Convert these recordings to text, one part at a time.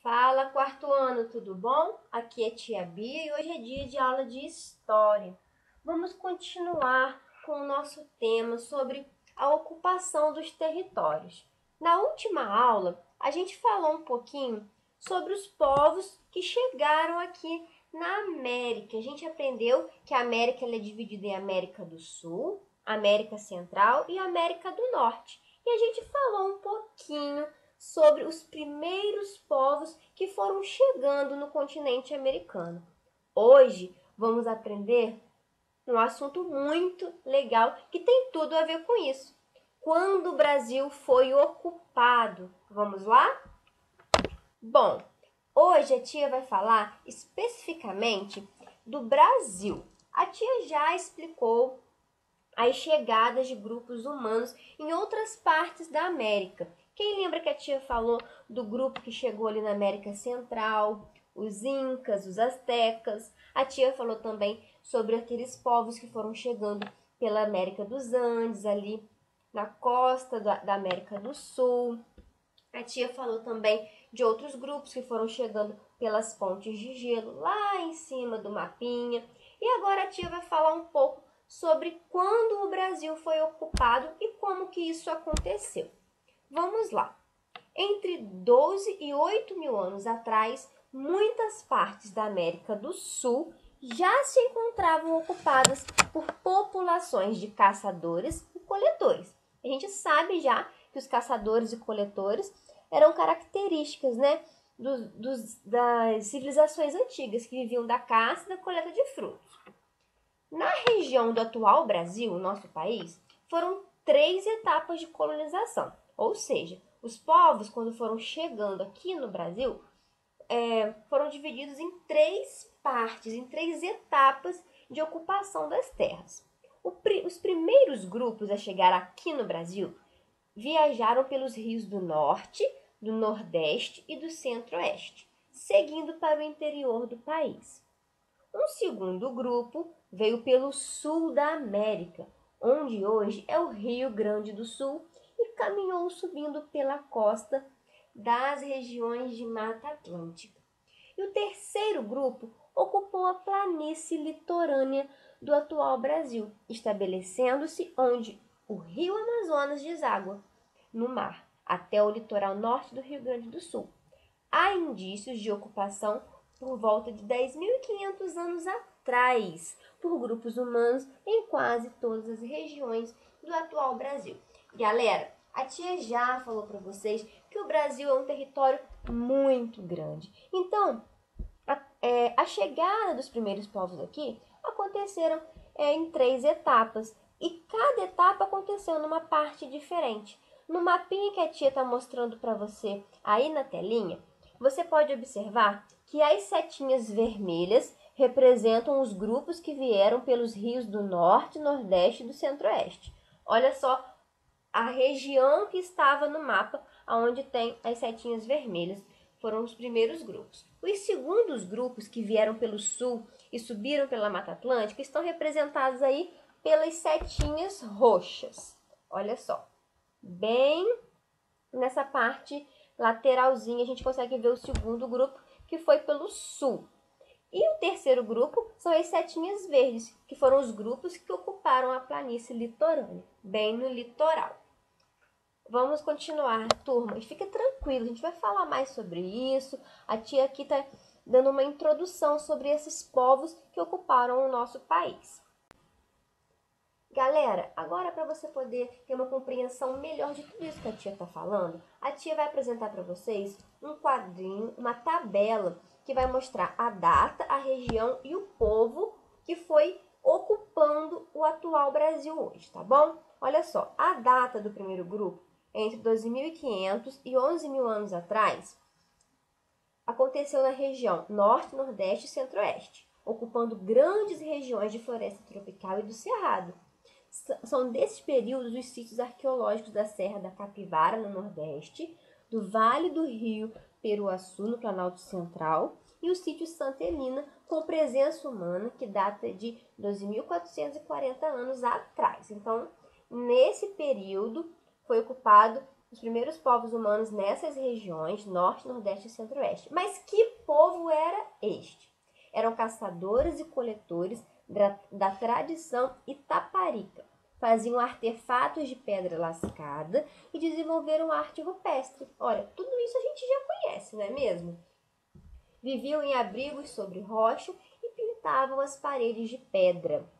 Fala, quarto ano, tudo bom? Aqui é tia Bia e hoje é dia de aula de história. Vamos continuar com o nosso tema sobre a ocupação dos territórios. Na última aula, a gente falou um pouquinho sobre os povos que chegaram aqui na América. A gente aprendeu que a América é dividida em América do Sul, América Central e América do Norte. E a gente falou um pouquinho sobre os primeiros povos que foram chegando no continente americano. Hoje vamos aprender um assunto muito legal que tem tudo a ver com isso. Quando o Brasil foi ocupado. Vamos lá? Bom, hoje a tia vai falar especificamente do Brasil. A tia já explicou as chegadas de grupos humanos em outras partes da América. Quem lembra que a tia falou do grupo que chegou ali na América Central, os Incas, os Aztecas? A tia falou também sobre aqueles povos que foram chegando pela América dos Andes, ali na costa da América do Sul. A tia falou também de outros grupos que foram chegando pelas pontes de gelo lá em cima do mapinha. E agora a tia vai falar um pouco sobre quando o Brasil foi ocupado e como que isso aconteceu. Vamos lá. Entre 12 e 8 mil anos atrás, muitas partes da América do Sul já se encontravam ocupadas por populações de caçadores e coletores. A gente sabe já que os caçadores e coletores eram características, das civilizações antigas que viviam da caça e da coleta de frutos. Na região do atual Brasil, nosso país, foram 3 etapas de colonização. Ou seja, os povos, quando foram chegando aqui no Brasil, foram divididos em 3 partes, em 3 etapas de ocupação das terras. Os primeiros grupos a chegar aqui no Brasil viajaram pelos rios do Norte, do Nordeste e do Centro-Oeste, seguindo para o interior do país. Um segundo grupo veio pelo sul da América, onde hoje é o Rio Grande do Sul, e caminhou subindo pela costa das regiões de Mata Atlântica. E o terceiro grupo ocupou a planície litorânea do atual Brasil, estabelecendo-se onde o rio Amazonas deságua no mar, até o litoral norte do Rio Grande do Sul. Há indícios de ocupação por volta de 10.500 anos atrás por grupos humanos em quase todas as regiões do atual Brasil. Galera, a tia já falou para vocês que o Brasil é um território muito grande. Então, a chegada dos primeiros povos aqui aconteceram em 3 etapas e cada etapa aconteceu numa parte diferente. No mapinha que a tia está mostrando para você aí na telinha, você pode observar que as setinhas vermelhas representam os grupos que vieram pelos rios do Norte, Nordeste e do Centro-Oeste. Olha só a região que estava no mapa, onde tem as setinhas vermelhas, foram os primeiros grupos. Os segundos grupos que vieram pelo sul e subiram pela Mata Atlântica estão representados aí pelas setinhas roxas. Olha só, bem nessa parte lateralzinha a gente consegue ver o segundo grupo que foi pelo sul. E o terceiro grupo são as setinhas verdes, que foram os grupos que ocuparam a planície litorânea, bem no litoral. Vamos continuar, turma, e fica tranquilo, a gente vai falar mais sobre isso. A tia aqui está dando uma introdução sobre esses povos que ocuparam o nosso país. Galera, agora para você poder ter uma compreensão melhor de tudo isso que a tia está falando, a tia vai apresentar para vocês um quadrinho, uma tabela que vai mostrar a data, a região e o povo que foi ocupando o atual Brasil hoje, tá bom? Olha só, a data do primeiro grupo, entre 12.500 e 11.000 anos atrás, aconteceu na região Norte, Nordeste e Centro-Oeste, ocupando grandes regiões de floresta tropical e do Cerrado. São desses períodos os sítios arqueológicos da Serra da Capivara, no Nordeste, do Vale do Rio Peruaçu, no Planalto Central, e o sítio Santa Helena, com presença humana, que data de 12.440 anos atrás. Então, nesse período, foi ocupado os primeiros povos humanos nessas regiões, norte, nordeste e centro-oeste. Mas que povo era este? Eram caçadores e coletores da tradição itaparica. Faziam artefatos de pedra lascada e desenvolveram arte rupestre. Olha, tudo isso a gente já conhece, não é mesmo? Viviam em abrigos sobre rocha e pintavam as paredes de pedra,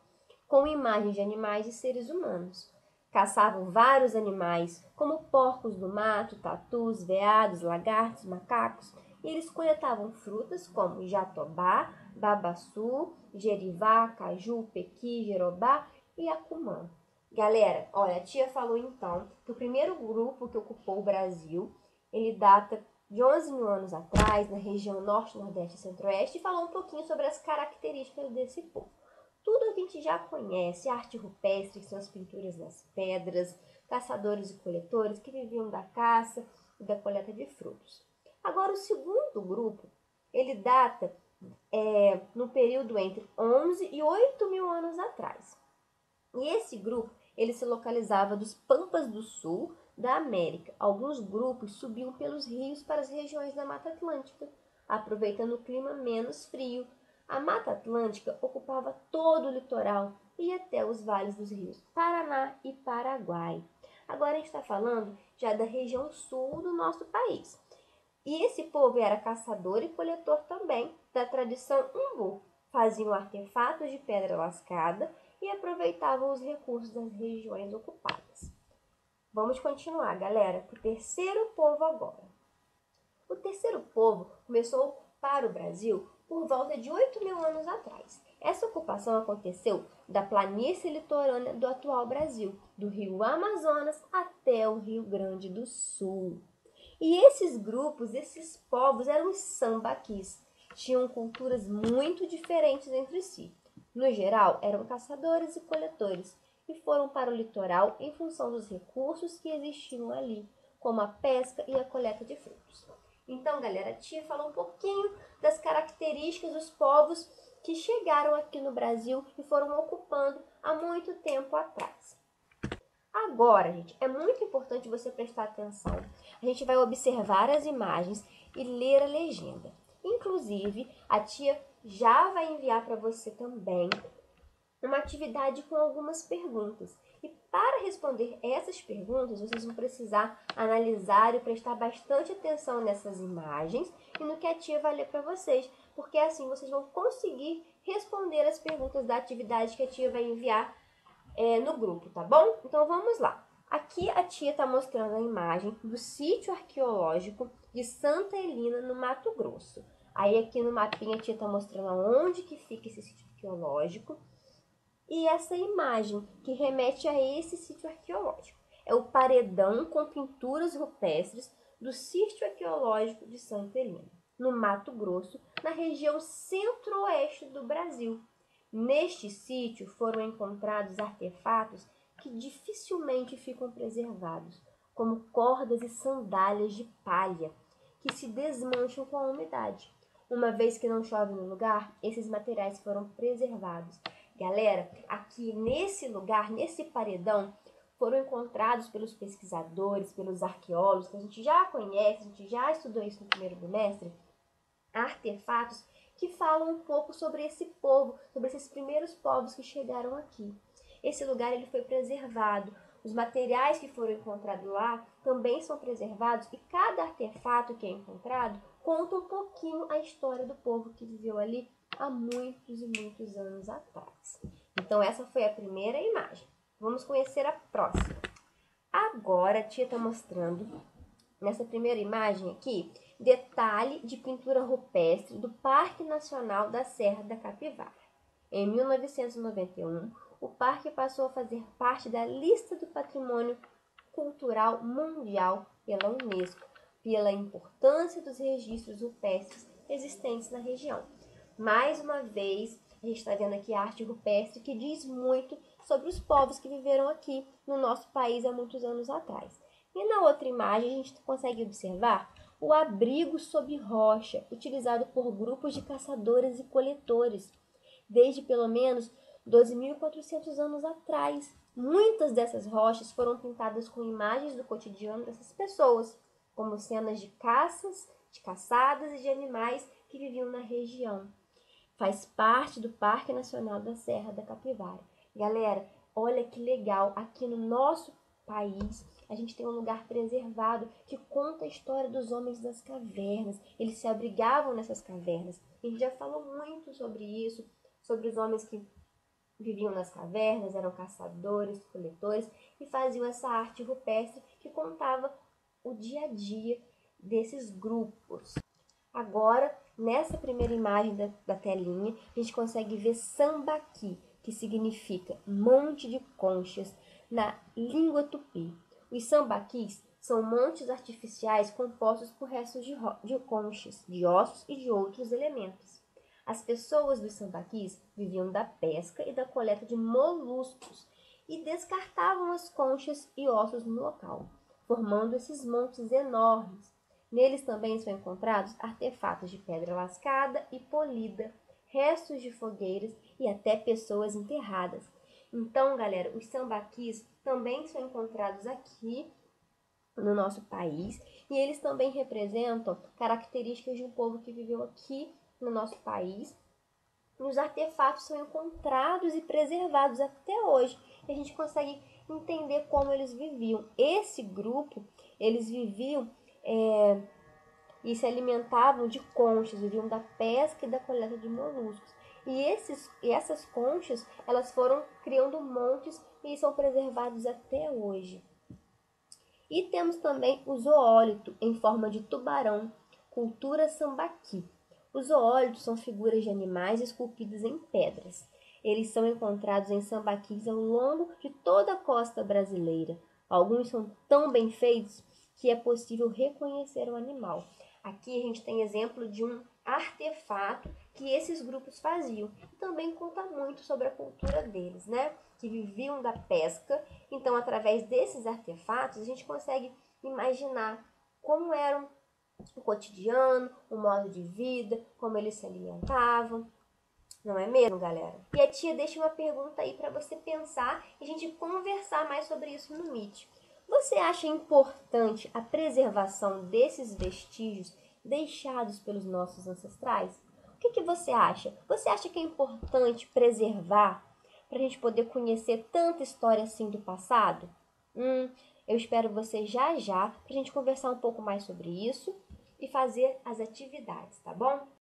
com imagens de animais e seres humanos. Caçavam vários animais, como porcos do mato, tatus, veados, lagartos, macacos, e eles coletavam frutas como jatobá, babaçu, jerivá, caju, pequi, jerobá e acumã. Galera, olha, a tia falou então que o primeiro grupo que ocupou o Brasil, ele data de 11 mil anos atrás, na região norte, nordeste e centro-oeste, e falou um pouquinho sobre as características desse povo. Tudo a gente já conhece, a arte rupestre, que são as pinturas nas pedras, caçadores e coletores que viviam da caça e da coleta de frutos. Agora, o segundo grupo, ele data no período entre 11 e 8 mil anos atrás. E esse grupo, ele se localizava dos Pampas do Sul da América. Alguns grupos subiam pelos rios para as regiões da Mata Atlântica, aproveitando o clima menos frio. A Mata Atlântica ocupava todo o litoral e até os vales dos rios Paraná e Paraguai. Agora a gente está falando já da região sul do nosso país. E esse povo era caçador e coletor também, da tradição umbu. Faziam artefatos de pedra lascada e aproveitavam os recursos das regiões ocupadas. Vamos continuar, galera, para o terceiro povo agora. O terceiro povo começou a ocupar o Brasil por volta de 8 mil anos atrás. Essa ocupação aconteceu da planície litorânea do atual Brasil, do rio Amazonas até o Rio Grande do Sul. E esses grupos, esses povos eram os sambaquis. Tinham culturas muito diferentes entre si. No geral, eram caçadores e coletores e foram para o litoral em função dos recursos que existiam ali, como a pesca e a coleta de frutos. Então, galera, a tia falou um pouquinho das características dos povos que chegaram aqui no Brasil e foram ocupando há muito tempo atrás. Agora, gente, é muito importante você prestar atenção. A gente vai observar as imagens e ler a legenda. Inclusive, a tia já vai enviar para você também uma atividade com algumas perguntas. E para responder essas perguntas, vocês vão precisar analisar e prestar bastante atenção nessas imagens e no que a tia vai ler para vocês, porque assim vocês vão conseguir responder as perguntas da atividade que a tia vai enviar no grupo, tá bom? Então vamos lá. Aqui a tia está mostrando a imagem do sítio arqueológico de Santa Helena, no Mato Grosso. Aí aqui no mapinha a tia está mostrando onde que fica esse sítio arqueológico. E essa imagem que remete a esse sítio arqueológico é o paredão com pinturas rupestres do sítio arqueológico de Santa Helena, no Mato Grosso, na região centro-oeste do Brasil. Neste sítio foram encontrados artefatos que dificilmente ficam preservados, como cordas e sandálias de palha, que se desmancham com a umidade. Uma vez que não chove no lugar, esses materiais foram preservados. Galera, aqui nesse lugar, nesse paredão, foram encontrados pelos pesquisadores, pelos arqueólogos, que a gente já conhece, a gente já estudou isso no primeiro bimestre, artefatos que falam um pouco sobre esse povo, sobre esses primeiros povos que chegaram aqui. Esse lugar ele foi preservado. Os materiais que foram encontrados lá também são preservados e cada artefato que é encontrado conta um pouquinho a história do povo que viveu ali há muitos e muitos anos atrás. Então essa foi a primeira imagem. Vamos conhecer a próxima. Agora a tia está mostrando, nessa primeira imagem aqui, detalhe de pintura rupestre do Parque Nacional da Serra da Capivara. Em 1991, o parque passou a fazer parte da lista do Patrimônio Cultural Mundial pela Unesco, pela importância dos registros rupestres existentes na região. Mais uma vez, a gente está vendo aqui a arte rupestre que diz muito sobre os povos que viveram aqui no nosso país há muitos anos atrás. E na outra imagem, a gente consegue observar o abrigo sob rocha, utilizado por grupos de caçadores e coletores, desde pelo menos 12.400 anos atrás. Muitas dessas rochas foram pintadas com imagens do cotidiano dessas pessoas, como cenas de caçadas e de animais que viviam na região. Faz parte do Parque Nacional da Serra da Capivara. Galera, olha que legal, aqui no nosso país a gente tem um lugar preservado que conta a história dos homens das cavernas. Eles se abrigavam nessas cavernas. A gente já falou muito sobre isso, sobre os homens que viviam nas cavernas, eram caçadores, coletores e faziam essa arte rupestre que contava o dia a dia desses grupos. Agora, nessa primeira imagem da telinha, a gente consegue ver sambaqui, que significa monte de conchas na língua tupi. Os sambaquis são montes artificiais compostos por restos de conchas, de ossos e de outros elementos. As pessoas dos sambaquis viviam da pesca e da coleta de moluscos e descartavam as conchas e ossos no local, formando esses montes enormes. Neles também são encontrados artefatos de pedra lascada e polida, restos de fogueiras e até pessoas enterradas. Então, galera, os sambaquis também são encontrados aqui no nosso país e eles também representam características de um povo que viveu aqui no nosso país. E os artefatos são encontrados e preservados até hoje. E a gente consegue entender como eles viviam. Esse grupo, eles viviam e se alimentavam de conchas, viviam da pesca e da coleta de moluscos. E essas conchas, elas foram criando montes e são preservados até hoje. E temos também o zoólito em forma de tubarão, cultura sambaqui. Os zoólitos são figuras de animais esculpidas em pedras. Eles são encontrados em sambaquis ao longo de toda a costa brasileira. Alguns são tão bem feitos que é possível reconhecer o animal. Aqui a gente tem exemplo de um artefato que esses grupos faziam. E também conta muito sobre a cultura deles, né? Que viviam da pesca. Então, através desses artefatos, a gente consegue imaginar como eram o cotidiano, o modo de vida, como eles se alimentavam. Não é mesmo, galera? E a tia deixa uma pergunta aí para você pensar e a gente conversar mais sobre isso no Meet. Você acha importante a preservação desses vestígios deixados pelos nossos ancestrais? O que você acha? Você acha que é importante preservar para a gente poder conhecer tanta história assim do passado? Eu espero você já para a gente conversar um pouco mais sobre isso e fazer as atividades, tá bom?